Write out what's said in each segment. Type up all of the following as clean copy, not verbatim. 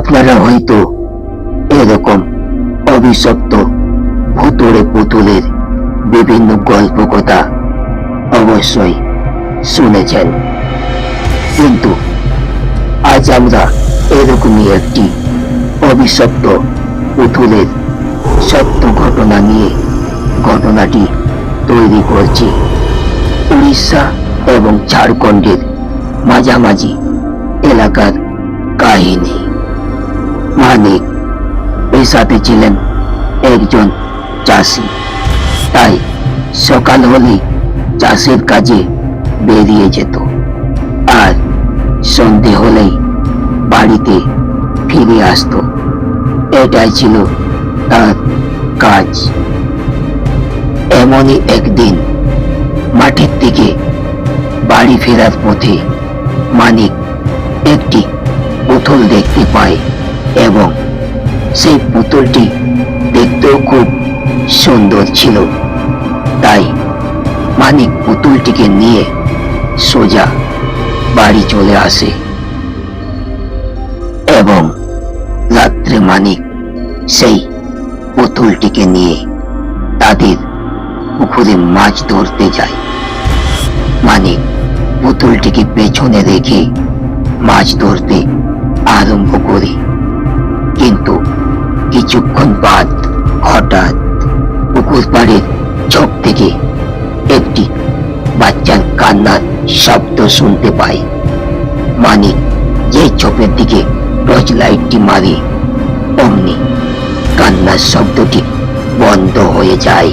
আপনারা হয়তো এরকম অভিশপ্ত ভুতুড়ে পুতুলের বিভিন্ন গল্প কথা অবশ্যই শুনেছেন, কিন্তু আজ আমরা এরকমই একটি অভিশপ্ত পুতুলের সত্য ঘটনা নিয়ে ঘটনাটি তৈরি করছি। উড়িষ্যা এবং ঝাড়খণ্ডের মাঝামাঝি এলাকার কাহিনী। মানিক পেশাতে ছিলেন একজন চাষি, তাই সকাল হলেই চাষের কাজে বেরিয়ে যেত আর সন্ধে হলেই বাড়িতে ফিরে আসতো। এটাই ছিল তার কাজ। এমনই একদিন মাঠের থেকে বাড়ি ফেরার পথে মানিক একটি পুতুল দেখতে পায় এবং সেই পুতুলটি দেখতেও খুব সুন্দর ছিল। তাই মানিক পুতুলটিকে নিয়ে সোজা বাড়ি চলে আসে এবং রাত্রে মানিক সেই পুতুলটিকে নিয়ে তাদের পুকুরে মাছ ধরতে যায়। মানিক পুতুলটিকে পেছনে রেখে মাছ ধরতে আরম্ভ করে, কিন্তু কিছুক্ষণ বাদ হঠাৎ পুকুর পাড়ের ঝোপ থেকে একটি বাচ্চার কান্নার শব্দ শুনতে পায়। মানিক যে ঝোপের দিকে টর্চ লাইটটি মারে, অমনি কান্নার শব্দটি বন্ধ হয়ে যায়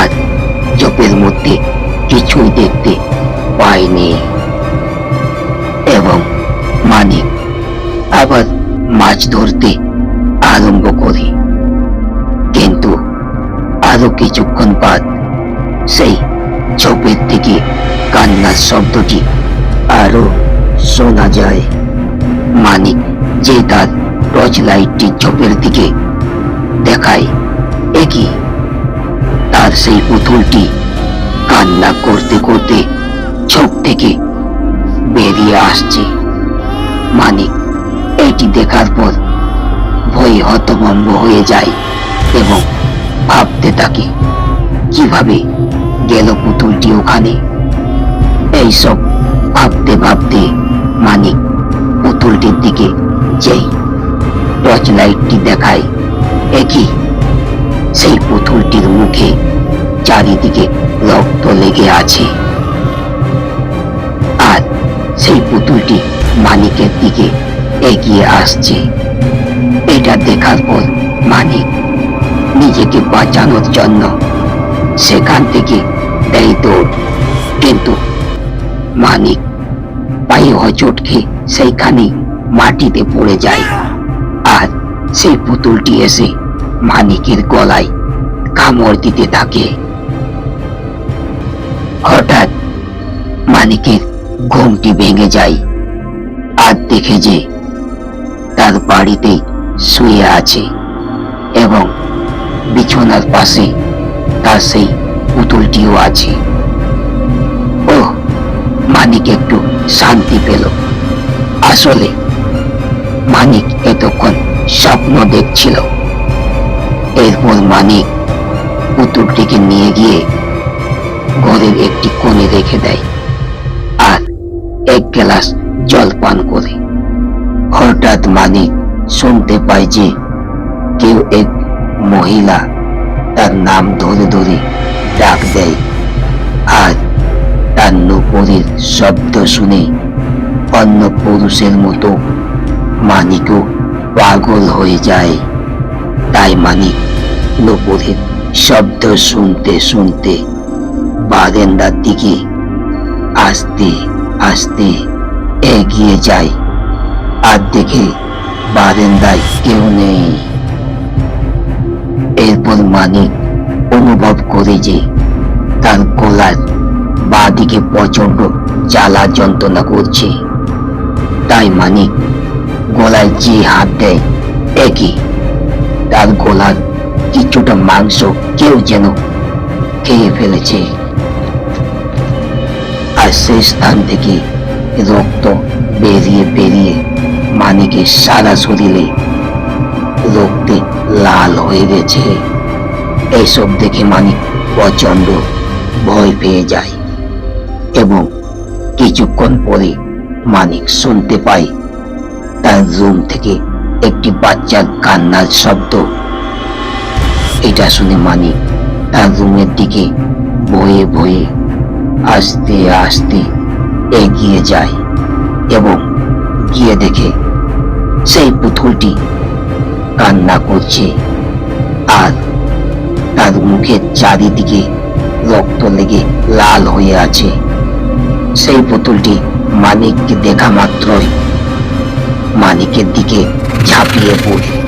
আর ঝোপের মধ্যে কিছুই দেখতে পায়নি। এবং মানিক আবার মাছ ধরতে আরম্ভ করে, কিন্তু আরো কিছুক্ষণ বাদ সেই ঝোপের থেকে কান্নার শব্দটি আরো শোনা যায়। মানিক যে তার টর্চ লাইটটি ঝোপের দিকে দেখায়, একই তার সেই পুতুলটি কান্না করতে করতে ঝোপ থেকে বেরিয়ে আসছে। মানিক এটি দেখার পর ভয়ে হতভম্ব হয়ে যায় এবং ভাবতে থাকে কিভাবে গেল পুতুলটি ওখানে। এইসব ভাবতে ভাবতে মানিক পুতুলটির দিকে যেই টর্চ লাইটটি দেখায়, একই সেই পুতুলটির মুখে চারিদিকে রক্ত লেগে আছে আর সেই পুতুলটি মানিকের দিকে এগিয়ে আসছে। এটা দেখার পর মানিক নিজেকে বাঁচানোর জন্য সেখান থেকে দেয় দৌড়, কিন্তু মানিক পায়ে হোঁচট খেয়ে সেইখানেই মাটিতে পড়ে যায় আর সেই পুতুলটি এসে মানিকের গলায় কামড় দিতে থাকে। হঠাৎ মানিকের ঘুমটি ভেঙে যায় আর দেখে যে তার বাড়িতে শুয়ে আছে এবং বিছানার পাশে তার সেই পুতুলটিও আছে। ও মানিক একটু শান্তি পেল। আসলে মানিক এতক্ষণ স্বপ্ন দেখছিল। এরপর মানিক পুতুলটিকে নিয়ে গিয়ে ঘরের একটি কোণে রেখে দেয় আর এক গ্লাস জল পান করে। হঠাৎ মানিক শুনতে পায় যে কেউ এক মহিলা তার নাম ধরে ধরে ডাক দেয় আর তার নুপুরের শব্দ শুনে অন্য পুরুষের মতো মানিকও পাগল হয়ে যায়। তাই মানিক নুপুরের শব্দ শুনতে শুনতে বারান্দার দিকে আস্তে আস্তে এগিয়ে যায় আর দেখে বারান্দায় কেউ নেই। এরপর মানিক অনুভব করে যে তার গলার বাঁ দিকে প্রচন্ড জ্বালা যন্ত্রণা করছে। তাই মানিক গলায় যে হাত দেয়, একই তার গলার কিছুটা মাংস কেউ যেন খেয়ে ফেলেছে আর সেই স্থান থেকে রক্ত বেরিয়ে বেরিয়ে মানিকের সারা শরীরে রক্তে লাল হয়ে গেছে। এইসব দেখে মানিক প্রচন্ড ভয় পেয়ে যায় এবং কিছুক্ষণ পরে মানিক শুনতে পায় তার রুম থেকে একটি বাচ্চার কান্নার শব্দ। এটা শুনে মানিক তার রুমের দিকে ভয়ে ভয়ে আস্তে আস্তে এগিয়ে যায় এবং গিয়ে দেখে সেই পুতুলটি কান্না করছে আর তার মুখের চারিদিকে রক্ত লেগে লাল হয়ে আছে। সেই পুতুলটি মানিককে দেখা মাত্রই মানিকের দিকে ঝাঁপিয়ে পড়ে